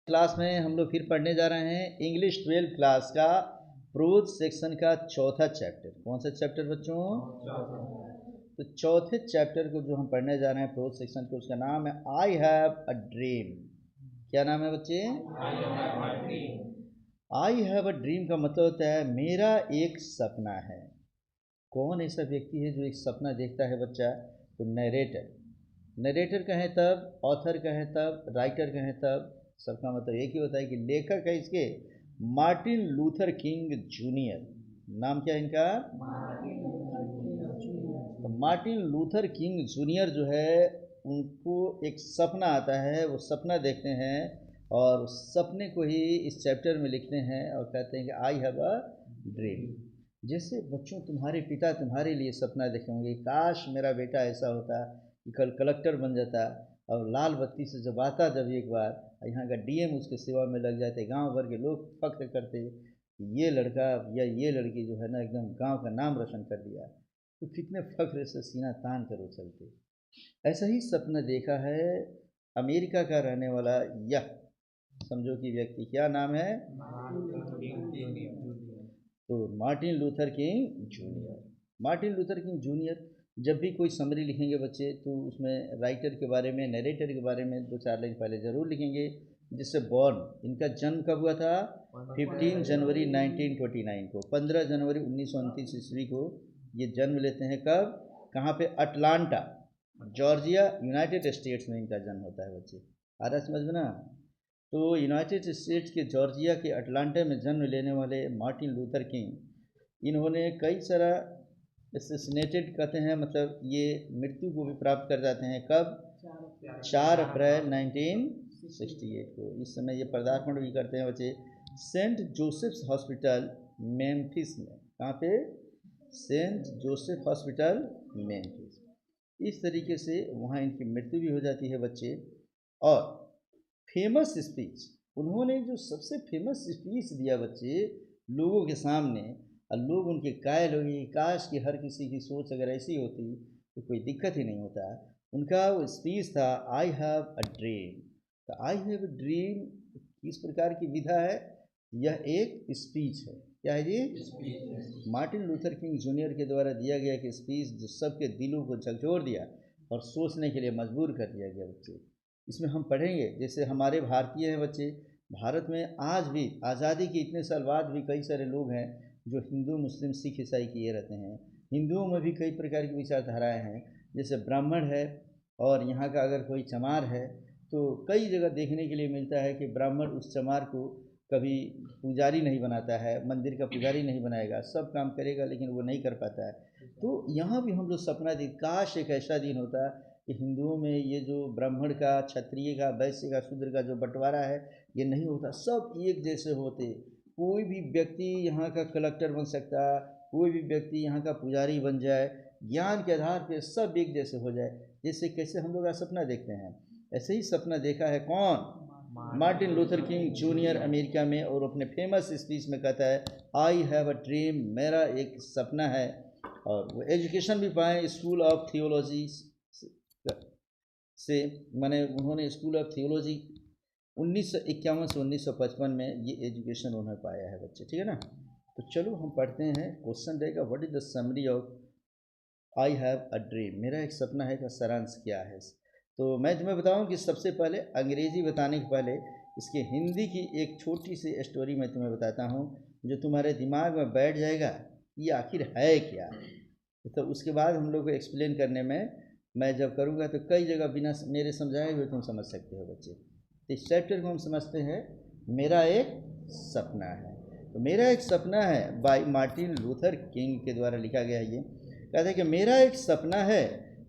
Class में हम लोग फिर पढ़ने जा रहे हैं इंग्लिश 12 क्लास का प्रोज सेक्शन का चौथा चैप्टर। कौन सा चैप्टर बच्चों? तो चौथे चैप्टर को जो हम पढ़ने जा रहे हैं प्रोज सेक्शन के, उसका नाम है आई हैव अ ड्रीम। क्या नाम है बच्चे? आई हैव अ ड्रीम का मतलब होता है मेरा एक सपना है। कौन ऐसा व्यक्ति है जो एक सपना देखता है बच्चा? तो नरेटर। नरेटर कहें तब, ऑथर कहें तब, राइटर कहें तब, सबका मतलब एक ही होता है कि लेखक है इसके मार्टिन लूथर किंग जूनियर। नाम क्या है इनका? तो मार्टिन लूथर किंग जूनियर जो है, उनको एक सपना आता है, वो सपना देखते हैं और उस सपने को ही इस चैप्टर में लिखते हैं और कहते हैं कि आई हैव अ ड्रीम। जैसे बच्चों तुम्हारे पिता तुम्हारे लिए सपना देखे होंगे, काश मेरा बेटा ऐसा होता कि कल कलेक्टर बन जाता और लाल बत्ती से जब आता, जब एक बार यहाँ का डीएम उसके सेवा में लग जाते, गांव भर के लोग फख्र करते ये लड़का या ये लड़की जो है ना एकदम गांव का नाम रोशन कर दिया, तो कितने फख्र से सीना तान कर उछलते। ऐसा ही सपना देखा है अमेरिका का रहने वाला यह समझो कि व्यक्ति, क्या नाम है? तो Martin Luther King Junior. Martin Luther King junior. जब भी कोई समरी लिखेंगे बच्चे तो उसमें राइटर के बारे में, नरेटर के बारे में 2-4 लाइन पहले ज़रूर लिखेंगे। जिससे बॉर्न, इनका जन्म कब हुआ था? 15 जनवरी 1929 को, 15 जनवरी 1929 ईस्वी को ये जन्म लेते हैं। कब? कहाँ पे? अटलांटा, जॉर्जिया, यूनाइटेड स्टेट्स में इनका जन्म होता है बच्चे। आ रहा समझ में ना? तो यूनाइटेड स्टेट्स के जॉर्जिया के अटलांटा में जन्म लेने वाले मार्टिन लूथर किंग, इन्होंने कई सारा एसेसिनेटेड कहते हैं, मतलब ये मृत्यु को भी प्राप्त कर जाते हैं। कब? 4 अप्रैल 1968 को। इस समय ये पदार्पण भी करते हैं बच्चे सेंट जोसेफ्स हॉस्पिटल मेम्फिस में। कहाँ पे? Saint Joseph Hospital Memphis. इस तरीके से वहाँ इनकी मृत्यु भी हो जाती है बच्चे। और फेमस स्पीच, उन्होंने जो सबसे फेमस स्पीच दिया बच्चे लोगों के सामने, और लोग उनके कायल हो गए, काश कि हर किसी की सोच अगर ऐसी होती तो कोई दिक्कत ही नहीं होता। उनका वो स्पीच था आई हैव अ ड्रीम। तो आई हैव अ ड्रीम किस प्रकार की विधा है? यह एक स्पीच है। क्या है जी? मार्टिन लूथर किंग जूनियर के द्वारा दिया गया एक स्पीच जो सबके दिलों को झकझोर दिया और सोचने के लिए मजबूर कर दिया गया बच्चे। इसमें हम पढ़ेंगे जैसे हमारे भारतीय हैं बच्चे, भारत में आज भी आज़ादी के इतने साल बाद भी कई सारे लोग हैं जो हिंदू मुस्लिम सिख ईसाई किए रहते हैं। हिंदुओं में भी कई प्रकार की विचारधाराएँ हैं, जैसे ब्राह्मण है और यहाँ का अगर कोई चमार है तो कई जगह देखने के लिए मिलता है कि ब्राह्मण उस चमार को कभी पुजारी नहीं बनाता है, मंदिर का पुजारी नहीं बनाएगा, सब काम करेगा लेकिन वो नहीं कर पाता है। तो यहाँ भी हम लोग सपना देख, काश एक ऐसा दिन होता कि हिंदुओं में ये जो ब्राह्मण का, क्षत्रिय का, वैश्य का, शूद्र का जो बंटवारा है ये नहीं होता, सब एक जैसे होते। कोई भी व्यक्ति यहाँ का कलेक्टर बन सकता, कोई भी व्यक्ति यहाँ का पुजारी बन जाए, ज्ञान के आधार पर सब एक जैसे हो जाए। जैसे कैसे हम लोग का सपना देखते हैं, ऐसे ही सपना देखा है कौन? Martin Luther King junior America में, और अपने फेमस स्पीच में कहता है आई हैव अ ड्रीम, मेरा एक सपना है। और वो एजुकेशन भी पाए स्कूल ऑफ थियोलॉजी से, माने उन्होंने स्कूल ऑफ थियोलॉजी 1951 से 1955 में ये एजुकेशन उन्होंने पाया है बच्चे, ठीक है ना? तो चलो हम पढ़ते हैं। क्वेश्चन रहेगा what is the summary of I have a dream, मेरा एक सपना है का सारांश क्या है? तो मैं तुम्हें बताऊं कि सबसे पहले अंग्रेज़ी बताने के पहले इसके हिंदी की एक छोटी सी स्टोरी मैं तुम्हें बताता हूं जो तुम्हारे दिमाग में बैठ जाएगा ये आखिर है क्या। तो उसके बाद हम लोग को एक्सप्लेन करने में मैं जब करूँगा तो कई जगह बिना मेरे समझाए हुए तुम समझ सकते हो बच्चे। तो इस चैप्टर को हम समझते हैं मेरा एक सपना है। तो मेरा एक सपना है बाय मार्टिन लूथर किंग के द्वारा लिखा गया। ये कहते हैं कि मेरा एक सपना है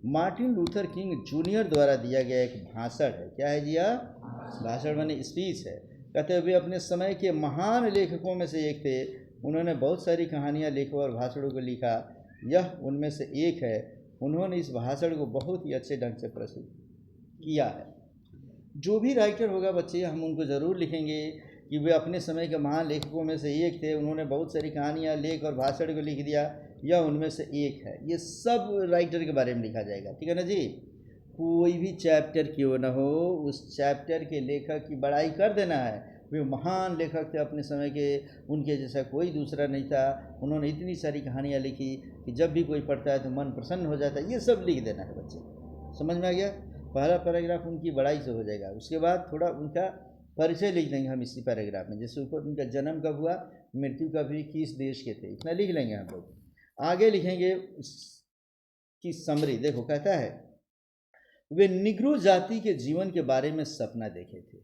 मार्टिन लूथर किंग जूनियर द्वारा दिया गया एक भाषण है। क्या है जी? भाषण माने स्पीच है। कहते हैं वे अपने समय के महान लेखकों में से एक थे, उन्होंने बहुत सारी कहानियाँ, लेखों और भाषणों को लिखा, यह उनमें से एक है। उन्होंने इस भाषण को बहुत ही अच्छे ढंग से प्रस्तुत किया है। जो भी राइटर होगा बच्चे, हम उनको ज़रूर लिखेंगे कि वे अपने समय के महान लेखकों में से एक थे, उन्होंने बहुत सारी कहानियाँ, लेख और भाषण को लिख दिया, यह उनमें से एक है। ये सब राइटर के बारे में लिखा जाएगा, ठीक है ना जी? कोई भी चैप्टर क्यों न हो, उस चैप्टर के लेखक की बड़ाई कर देना है। वे महान लेखक थे अपने समय के, उनके जैसा कोई दूसरा नहीं था। उन्होंने इतनी सारी कहानियाँ लिखी कि जब भी कोई पढ़ता है तो मन प्रसन्न हो जाता है। ये सब लिख देना है बच्चे, समझ में आ गया। पहला पैराग्राफ उनकी बड़ाई से हो जाएगा, उसके बाद थोड़ा उनका परिचय लिख देंगे हम इसी पैराग्राफ में। जैसे ऊपर उनका जन्म कब हुआ, मृत्यु कब हुई, किस देश के थे, इतना लिख लेंगे हम लोग। आगे लिखेंगे की समरी। देखो कहता है वे निग्रो जाति के जीवन के बारे में सपना देखे थे।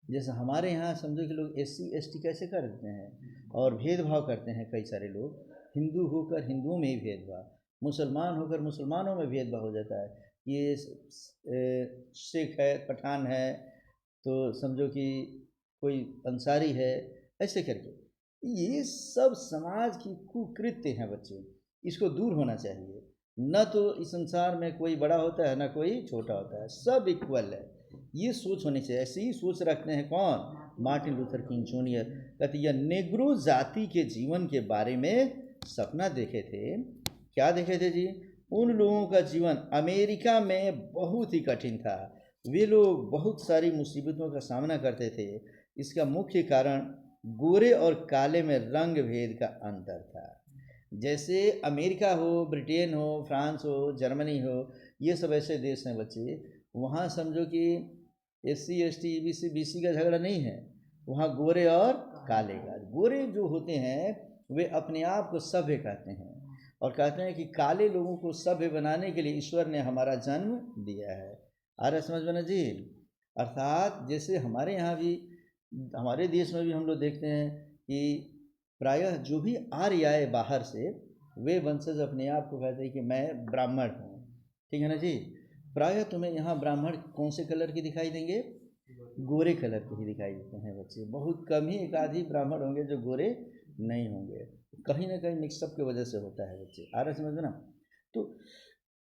जैसे हमारे यहाँ समझो कि लोग SC ST कैसे कर देते हैं और भेदभाव करते हैं कई सारे लोग। हिंदू होकर हिंदुओं में ही भेदभाव, मुसलमान होकर मुसलमानों में भेदभाव हो जाता है। ये सिख है, पठान है, तो समझो कि कोई अंसारी है, ऐसे करके। ये सब समाज की कुकृत्य हैं बच्चे, इसको दूर होना चाहिए। न तो इस संसार में कोई बड़ा होता है न कोई छोटा होता है, सब इक्वल है, ये सोच होनी चाहिए। ऐसी ही सोच रखते हैं कौन, मार्टिन लूथर किंग जूनियर। कहते यह नेग्रो जाति के जीवन के बारे में सपना देखे थे। क्या देखे थे जी, उन लोगों का जीवन अमेरिका में बहुत ही कठिन था। वे लोग बहुत सारी मुसीबतों का सामना करते थे। इसका मुख्य कारण गोरे और काले में रंग भेद का अंतर था। जैसे अमेरिका हो, ब्रिटेन हो, फ्रांस हो, जर्मनी हो, ये सब ऐसे देश हैं बच्चे, वहाँ समझो कि SC ST EBC BC का झगड़ा नहीं है, वहाँ गोरे और काले का। गोरे जो होते हैं वे अपने आप को सभ्य कहते हैं और कहते हैं कि काले लोगों को सभ्य बनाने के लिए ईश्वर ने हमारा जन्म दिया है। आ रहा समझ में ना जी। अर्थात जैसे हमारे यहाँ भी, हमारे देश में भी हम लोग देखते हैं कि प्रायः जो भी आर्य आए बाहर से, वे वंशज अपने आप को कहते हैं कि मैं ब्राह्मण हूँ, ठीक है ना जी। प्रायः तुम्हें यहाँ ब्राह्मण कौन से कलर के दिखाई देंगे, गोरे कलर के ही दिखाई देते हैं बच्चे। बहुत कम ही एक आधी ब्राह्मण होंगे जो गोरे नहीं होंगे, कहीं ना कहीं मिक्सअप की वजह से होता है बच्चे। आ रहा समझ में ना। तो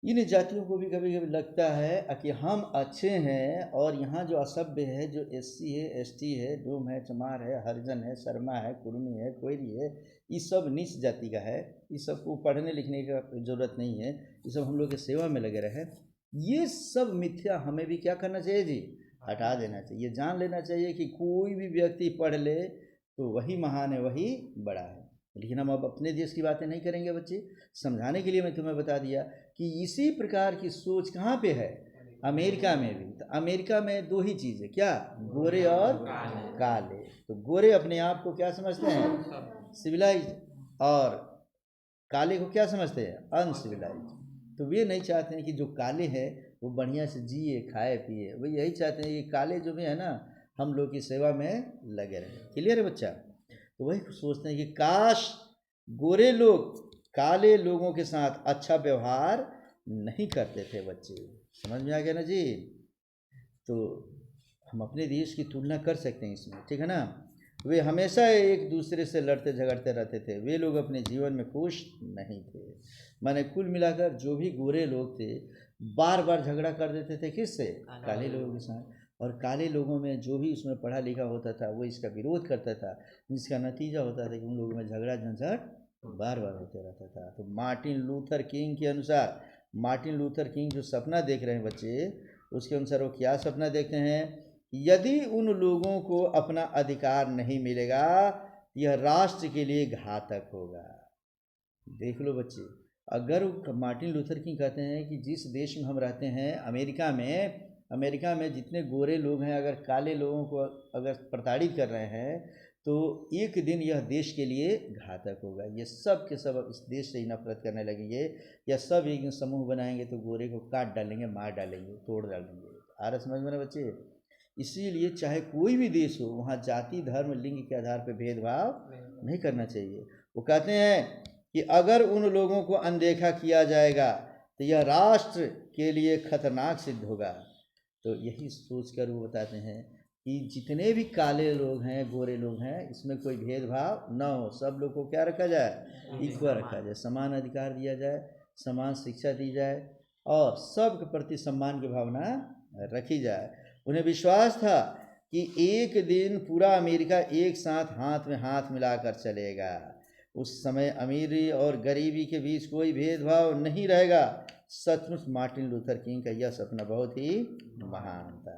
इन जातियों को भी कभी कभी लगता है कि हम अच्छे हैं और यहाँ जो असभ्य है, जो SC है, ST है, डोम है, चमार है, हरिजन है, शर्मा है, कुर्मी है, कोयरी है, ये सब नीच जाति का है। इस सबको पढ़ने लिखने का ज़रूरत नहीं है, ये सब हम लोग की सेवा में लगे रहे। ये सब मिथ्या हमें भी क्या करना चाहिए जी, हटा देना चाहिए। जान लेना चाहिए कि कोई भी व्यक्ति पढ़ ले तो वही महान है, वही बड़ा है। लेकिन हम अब अपने देश की बातें नहीं करेंगे बच्चे। समझाने के लिए मैं तुम्हें बता दिया कि इसी प्रकार की सोच कहाँ पे है, अमेरिका में भी। तो अमेरिका में दो ही चीज़ है, क्या, गोरे और काले। तो गोरे अपने आप को क्या समझते हैं, सिविलाइज, और काले को क्या समझते हैं, अनसिविलाइज। तो वे नहीं चाहते हैं कि जो काले हैं वो बढ़िया से जिए, खाए पिए। वो यही चाहते हैं कि काले जो भी है ना, हम लोग की सेवा में लगे रहे। क्लियर है बच्चा। तो वही सोचते हैं कि काश गोरे लोग काले लोगों के साथ अच्छा व्यवहार नहीं करते थे बच्चे। समझ में आ गया ना जी। तो हम अपने देश की तुलना कर सकते हैं इसमें, ठीक है ना। वे हमेशा एक दूसरे से लड़ते झगड़ते रहते थे, वे लोग अपने जीवन में खुश नहीं थे। माने कुल मिलाकर जो भी गोरे लोग थे बार बार झगड़ा कर देते थे, किससे, काले लोगों के साथ। और काले लोगों में जो भी उसमें पढ़ा लिखा होता था वो इसका विरोध करता था, जिसका नतीजा होता था कि उन लोगों में झगड़ा झंझट बार बार होते रहता था। तो मार्टिन लूथर किंग के अनुसार, मार्टिन लूथर किंग जो सपना देख रहे हैं बच्चे, उसके अनुसार वो क्या सपना देखते हैं, यदि उन लोगों को अपना अधिकार नहीं मिलेगा यह राष्ट्र के लिए घातक होगा। देख लो बच्चे, अगर मार्टिन लूथर किंग कहते हैं कि जिस देश में हम रहते हैं, अमेरिका में जितने गोरे लोग हैं, अगर काले लोगों को अगर प्रताड़ित कर रहे हैं तो एक दिन यह देश के लिए घातक होगा। ये सब के सब इस देश से ही नफरत करने लगेंगे, या सब एक समूह बनाएंगे तो गोरे को काट डालेंगे, मार डालेंगे, तोड़ डालेंगे। आ रहा समझ में ना बच्चे। इसीलिए चाहे कोई भी देश हो, वहाँ जाति, धर्म, लिंग के आधार पर भेदभाव नहीं करना चाहिए। वो कहते हैं कि अगर उन लोगों को अनदेखा किया जाएगा तो यह राष्ट्र के लिए खतरनाक सिद्ध होगा। तो यही सोचकर वो बताते हैं कि जितने भी काले लोग हैं, गोरे लोग हैं, इसमें कोई भेदभाव न हो, सब लोग को क्या रखा जाए, इक्वल रखा जाए, समान अधिकार दिया जाए, समान शिक्षा दी जाए और सब के प्रति सम्मान की भावना रखी जाए। उन्हें विश्वास था कि एक दिन पूरा अमेरिका एक साथ हाथ में हाथ मिलाकर चलेगा। उस समय अमीरी और गरीबी के बीच कोई भेदभाव नहीं रहेगा सचमुच मार्टिन लूथर किंग का यह सपना बहुत ही महान था।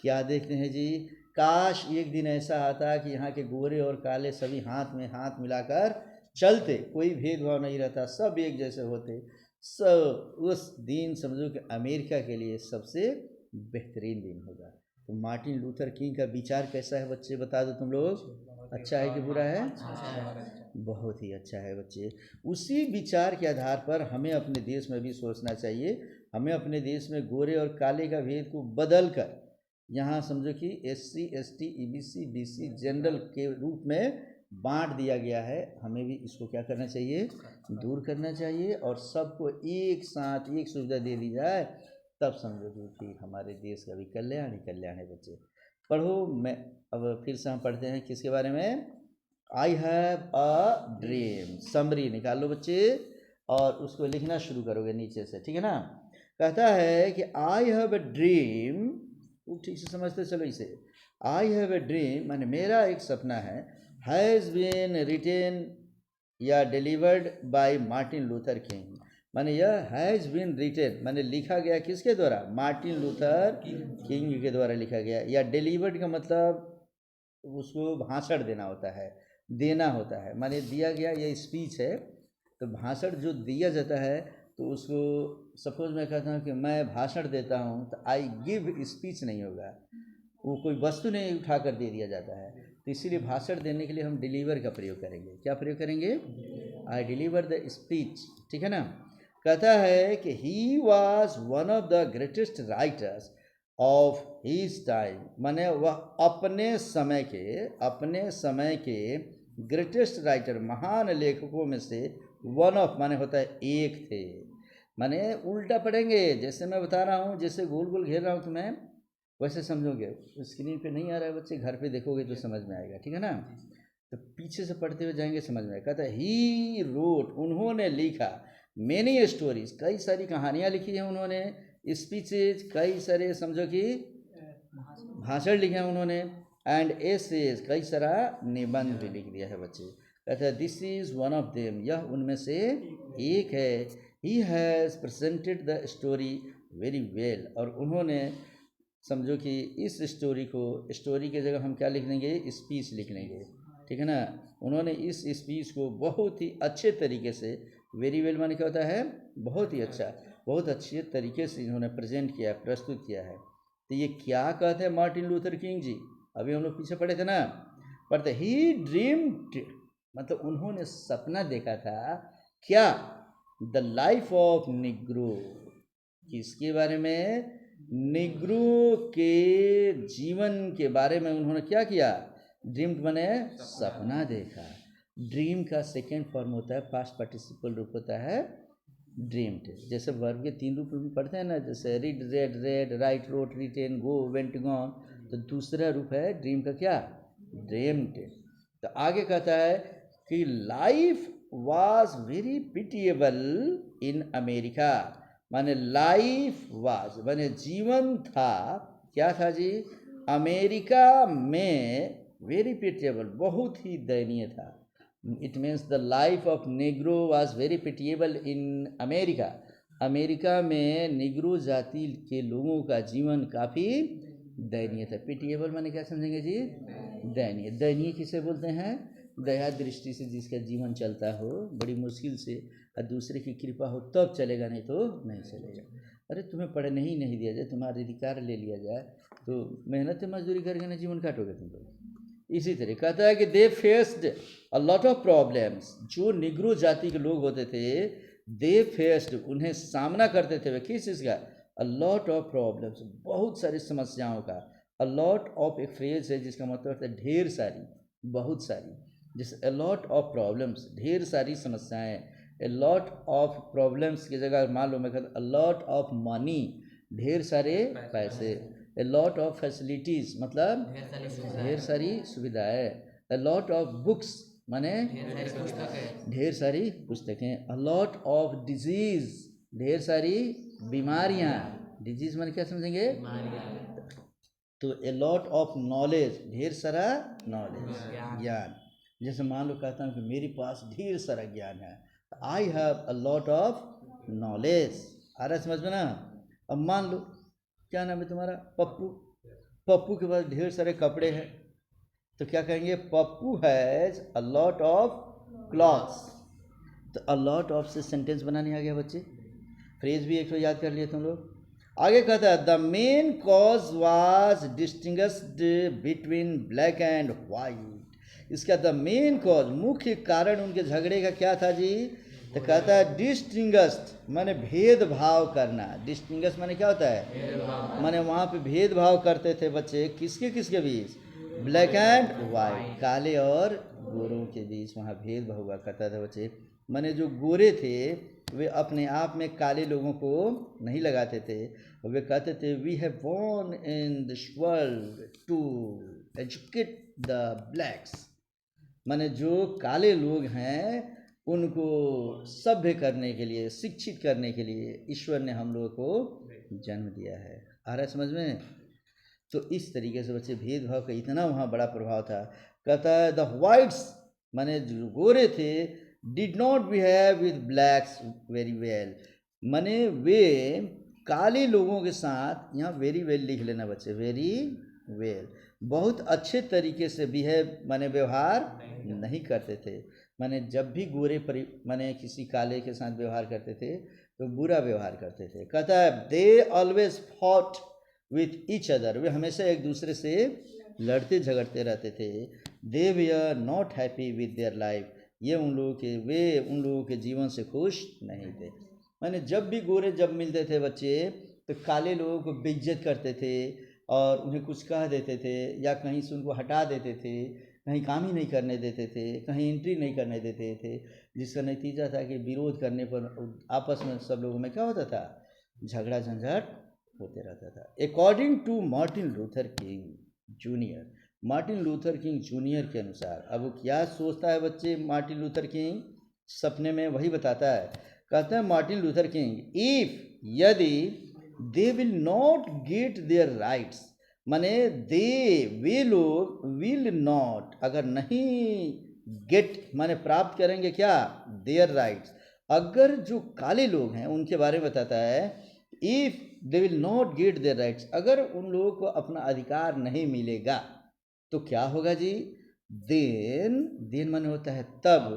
क्या देखते हैं जी, काश एक दिन ऐसा आता कि यहाँ के गोरे और काले सभी हाथ में हाथ मिलाकर चलते, कोई भेदभाव नहीं रहता, सब एक जैसे होते। सब उस दिन समझो कि अमेरिका के लिए सबसे बेहतरीन दिन होगा। तो मार्टिन लूथर किंग का विचार कैसा है बच्चे, बता दो तुम लोग, अच्छा है कि बुरा है? बहुत ही अच्छा है बच्चे। उसी विचार के आधार पर हमें अपने देश में भी सोचना चाहिए। हमें अपने देश में गोरे और काले का भेद को बदल कर यहाँ समझो कि SC ST EBC BC general के रूप में बांट दिया गया है। हमें भी इसको क्या करना चाहिए, दूर करना चाहिए, और सबको एक साथ एक सुविधा दे दी जाए, तब समझो कि हमारे देश का भी कल्याण ही कल्याण है बच्चे। पढ़ो, मैं अब फिर से हम पढ़ते हैं किसके बारे में, आई हैव अ ड्रीम। समरी निकालो बच्चे और उसको लिखना शुरू करोगे नीचे से, ठीक है ना। कहता है कि आई हैव अ ड्रीम, ठीक से समझते चलो इसे। आई हैव अ ड्रीम माने मेरा एक सपना है, हैज़ बीन रिटेन या delivered by Martin Luther king. माने यह हैज़ बीन रिटेन माने लिखा गया किसके द्वारा, मार्टिन लूथर किंग के द्वारा लिखा गया। या डिलीवर्ड का मतलब उसको भाषण देना होता है, देना होता है, माने दिया गया, ये स्पीच है। तो भाषण जो दिया जाता है तो उसको, सपोज मैं कहता हूँ कि मैं भाषण देता हूँ, तो आई गिव स्पीच नहीं होगा, वो कोई वस्तु नहीं उठा कर दे दिया जाता है। तो इसीलिए भाषण देने के लिए हम डिलीवर का प्रयोग करेंगे। क्या प्रयोग करेंगे, आई डिलीवर द स्पीच, ठीक है ना। कहता है कि he was one of the greatest writers of his time, माने वह अपने समय के ग्रेटेस्ट राइटर, महान लेखकों में से वन ऑफ माने होता है एक थे। माने उल्टा पढ़ेंगे, जैसे मैं बता रहा हूँ, जैसे गोल गोल घेर रहा हूँ तुम्हें, वैसे समझोगे। स्क्रीन पे नहीं आ रहा है बच्चे, घर पे देखोगे तो समझ में आएगा, ठीक है ना। तो पीछे से पढ़ते हुए जाएंगे, समझ में आएगा। कहता है ही रोट, उन्होंने लिखा, मेनी स्टोरीज, कई सारी कहानियाँ लिखी हैं उन्होंने, स्पीचेज, कई सारे समझो कि भाषण लिखे हैं उन्होंने, एंड एसेज, कई सारा निबंध भी लिख दिया है बच्चे। कहता है this is one of them, यह उनमें से एक है। He has presented the story very well, और उन्होंने समझो कि इस स्टोरी को, स्टोरी की जगह हम क्या लिख देंगे, स्पीच लिख लेंगे, ठीक है ना। उन्होंने इस स्पीच को बहुत ही अच्छे तरीके से, वेरी वेल माने क्या होता है, बहुत ही अच्छा, बहुत अच्छे तरीके से इन्होंने प्रेजेंट किया, प्रस्तुत किया है। तो ये क्या कहते हैं मार्टिन लूथर किंग जी, अभी हम लोग पीछे पढ़े थे ना, पढ़ते ही ड्रीम्ड, मतलब उन्होंने सपना देखा था, क्या, द लाइफ ऑफ निग्रो, किसके बारे में, निग्रो के जीवन के बारे में उन्होंने क्या किया, ड्रीम्ड माने सपना देखा। ड्रीम का सेकेंड फॉर्म होता है, पास्ट पार्टिसिपल रूप होता है ड्रीम्ड। जैसे वर्ब के 3 रूप में पढ़ते हैं ना, जैसे read read read, write wrote written, go went gone, तो दूसरा रूप है ड्रीम का क्या, ड्रीम्ड। तो आगे कहता है कि life was very pitiable in America, माने लाइफ वाज माने जीवन था, क्या था जी, अमेरिका में, वेरी पिटिएबल बहुत ही दयनीय था। It means the life of Negro was very pitiable in America, America में निग्रो जाति के लोगों का जीवन काफ़ी दयनीय था। पिटिएबल माने क्या समझेंगे जी, दयनीय। दयनीय किसे बोलते हैं, दया दृष्टि से जिसका जीवन चलता हो बड़ी मुश्किल से, और दूसरे की कृपा हो तब चलेगा, नहीं तो नहीं चलेगा। अरे तुम्हें पढ़ने ही नहीं दिया जाए, तुम्हारा अधिकार ले लिया जाए, तो मेहनत मजदूरी करके ना जीवन काटोगे तुम लोग। इसी तरह कहता है कि दे faced a lot of problems, जो निग्रो जाति के लोग होते थे, दे फेस्ड, उन्हें सामना करते थे वे किस चीज़ का, अ लॉट ऑफ प्रॉब्लम्स, बहुत सारी समस्याओं का। अ लॉट ऑफ एक फ्रेज है जिसका मतलब होता है ढेर सारी, बहुत सारी, जैसे अ लॉट ऑफ प्रॉब्लम्स, ढेर सारी समस्याएं। ए लॉट ऑफ प्रॉब्लम्स की जगह मान लो मैं कहता अ लॉट ऑफ मनी, ढेर सारे पैसे। ए लॉट ऑफ फैसिलिटीज़ मतलब ढेर सारी सुविधाएं। अ लॉट ऑफ बुक्स माने ढेर सारी पुस्तकें। अ लॉट ऑफ डिजीज, ढेर सारी बीमारियां। डिजीज माने क्या समझेंगे, तो ए लॉट ऑफ नॉलेज, ढेर सारा नॉलेज, ज्ञान। जैसे मान लो कहता हूँ कि मेरे पास ढेर सारा ज्ञान है, I have a lot of knowledge, आ रहा है समझ में ना। अब मान लो क्या नाम है तुम्हारा, पप्पू। पप्पू के पास ढेर सारे कपड़े हैं, तो क्या कहेंगे, Pappu has a lot of clothes. तो अ लॉट ऑफ से सेंटेंस बनाने आ गया बच्चे, फ्रेज भी एक तो याद कर लिए तुम लोग। आगे कहता है the main cause was distinguished between black and white. इसका द मेन कॉज, मुख्य कारण उनके झगड़े का क्या था जी, तो कहता है डिस्टिंग्विश्ड माने भेदभाव करना। डिस्टिंग्विश माने क्या होता है, माने वहाँ पे भेदभाव करते थे बच्चे, किसके किसके बीच, ब्लैक एंड वाइट, काले और गोरों के बीच वहाँ भेदभाव हुआ करता था बच्चे। माने जो गोरे थे वे अपने आप में काले लोगों को नहीं लगाते थे, वे कहते थे we have born in this world to educate the blacks. माने जो काले लोग हैं उनको सभ्य करने के लिए, शिक्षित करने के लिए ईश्वर ने हम लोगों को जन्म दिया है। आ रहा है समझ में। तो इस तरीके से बच्चे भेदभाव का इतना वहाँ बड़ा प्रभाव था। कहता है द वाइट्स माने जो गोरे थे did not behave with blacks very well, माने वे काले लोगों के साथ, यहाँ वेरी वेल लिख लेना बच्चे, वेरी वेल, बहुत अच्छे तरीके से बिहेव माने व्यवहार नहीं करते थे। माने जब भी गोरे माने किसी काले के साथ व्यवहार करते थे तो बुरा व्यवहार करते थे। कहता है they always fought with each other, वे हमेशा एक दूसरे से लड़ते झगड़ते रहते थे। They were not happy with their life, ये उन लोगों के जीवन से खुश नहीं थे। माने जब भी गोरे जब मिलते थे बच्चे तो काले लोगों को बेइज्जत करते थे और उन्हें कुछ कह देते थे, या कहीं से उनको हटा देते थे, कहीं काम ही नहीं करने देते थे, कहीं एंट्री नहीं करने देते थे, जिसका नतीजा था कि विरोध करने पर आपस में सब लोगों में क्या होता था, झगड़ा झंझट होते रहता था। According to Martin Luther King Junior, Martin Luther King Junior के अनुसार, अब वो क्या सोचता है बच्चे मार्टिन लूथर किंग, सपने में वही बताता है। कहता है मार्टिन लूथर किंग इफ, यदि they will not gate their rights, माने दे वे लोग विल नॉट, अगर नहीं गेट माने प्राप्त करेंगे क्या, देयर राइट्स, अगर जो काले लोग हैं उनके बारे में बताता है, if they will not gate their rights, अगर उन लोगों को अपना अधिकार नहीं मिलेगा तो क्या होगा जी, देन माने होता है तब,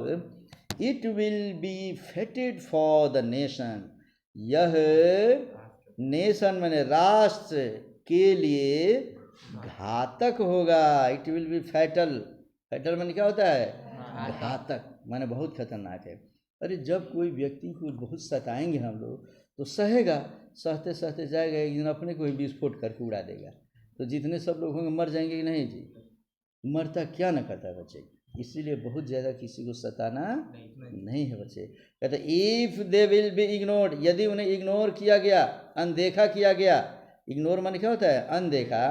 it will be फेटेड for the nation, यह नेशन माने राष्ट्र के लिए घातक होगा। It will be fatal, fatal माने क्या होता है, घातक, माने बहुत खतरनाक है। अरे जब कोई व्यक्ति को बहुत सताएंगे हम लोग तो सहेगा, सहते सहते जाएगा, एक दिन अपने को ही विस्फोट करके उड़ा देगा। तो जितने सब लोग होंगे मर जाएंगे कि नहीं जी, मरता क्या न करता बच्चे। इसीलिए बहुत ज़्यादा किसी को सताना नहीं है बच्चे। कहते if they will be ignored, यदि उन्हें इग्नोर किया गया, अनदेखा किया गया, इग्नोर माने क्या होता है, अनदेखा,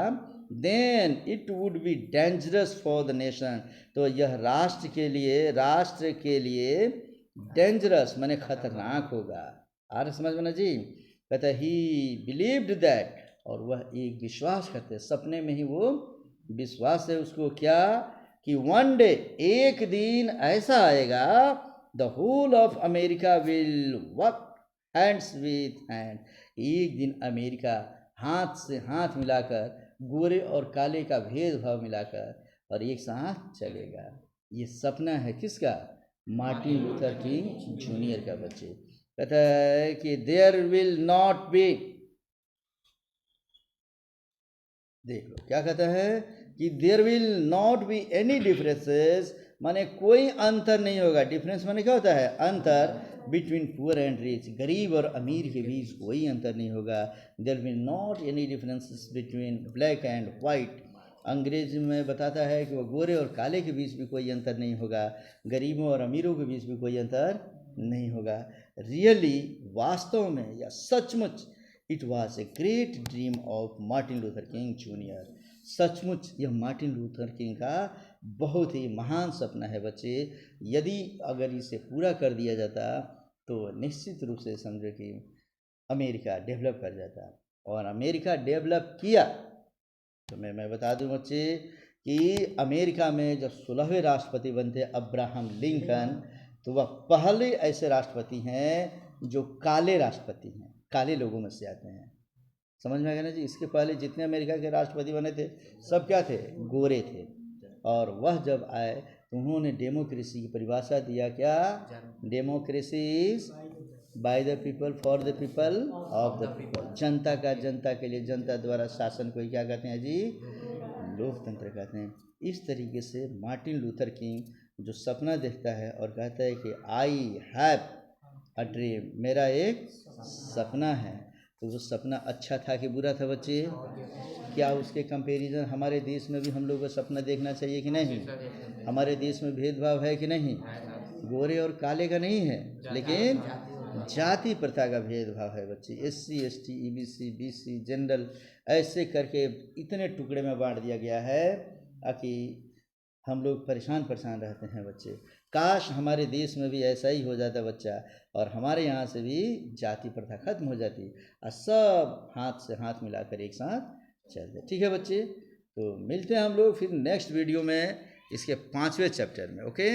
then it would be dangerous for the nation, तो यह राष्ट्र के लिए डेंजरस माने खतरनाक होगा। आ रहा समझ में ना जी। कहता ही बिलीव्ड दैट, और वह एक विश्वास करते, सपने में ही वो विश्वास है उसको क्या, कि वन डे, एक दिन ऐसा आएगा, the whole of America will work hands with hand, एक दिन अमेरिका हाथ से हाथ मिलाकर, गोरे और काले का भेदभाव मिलाकर और एक साथ चलेगा। ये सपना है किसका, मार्टिन लूथर किंग जूनियर का बच्चे। कहता है कि देयर विल नॉट बी, देख लो क्या कहता है कि there will not be any differences, माने कोई अंतर नहीं होगा। डिफरेंस माने क्या होता है, अंतर, बिटवीन पुअर एंड रिच, गरीब और अमीर के बीच कोई अंतर नहीं होगा। There will not any differences between black and white, अंग्रेजी में बताता है कि वो गोरे और काले के बीच भी कोई अंतर नहीं होगा, गरीबों और अमीरों के बीच भी कोई अंतर नहीं होगा। रियली, वास्तव में या सचमुच, it was a great dream of Martin Luther King junior, सचमुच यह मार्टिन लूथर किंग का बहुत ही महान सपना है बच्चे। यदि अगर इसे पूरा कर दिया जाता तो निश्चित रूप से समझो कि अमेरिका डेवलप कर जाता, और अमेरिका डेवलप किया तो मैं बता दूं बच्चे कि अमेरिका में जब 16वें राष्ट्रपति बनते अब्राहम लिंकन, तो वह पहले ऐसे राष्ट्रपति हैं जो काले राष्ट्रपति हैं। काले लोगों में से आते हैं। समझ में आ गया ना जी। इसके पहले जितने अमेरिका के राष्ट्रपति बने थे सब क्या थे, गोरे थे। और वह जब आए तो उन्होंने डेमोक्रेसी की परिभाषा दिया, क्या, democracy is by the people for the people of the people. जनता का जनता के लिए, जनता द्वारा शासन को क्या कहते हैं जी, लोकतंत्र कहते हैं। इस तरीके से मार्टिन लूथर किंग जो सपना देखता है और कहता है कि आई हैव अ ड्रीम, मेरा एक सपना है, तो वो सपना अच्छा था कि बुरा था बच्चे? क्या उसके कंपैरिजन हमारे देश में भी हम लोग को सपना देखना चाहिए कि नहीं? हमारे देश में भेदभाव है कि नहीं? गोरे और काले का नहीं है, लेकिन जाति प्रथा का भेदभाव है बच्चे। SC ST EBC BC general ऐसे करके इतने टुकड़े में बांट दिया गया है कि हम लोग परेशान रहते हैं बच्चे। काश हमारे देश में भी ऐसा ही हो जाता बच्चा, और हमारे यहाँ से भी जाति प्रथा खत्म हो जाती और सब हाथ से हाथ मिलाकर एक साथ चलते। ठीक है बच्चे, तो मिलते हैं हम लोग फिर नेक्स्ट वीडियो में इसके 5वें चैप्टर में। ओके।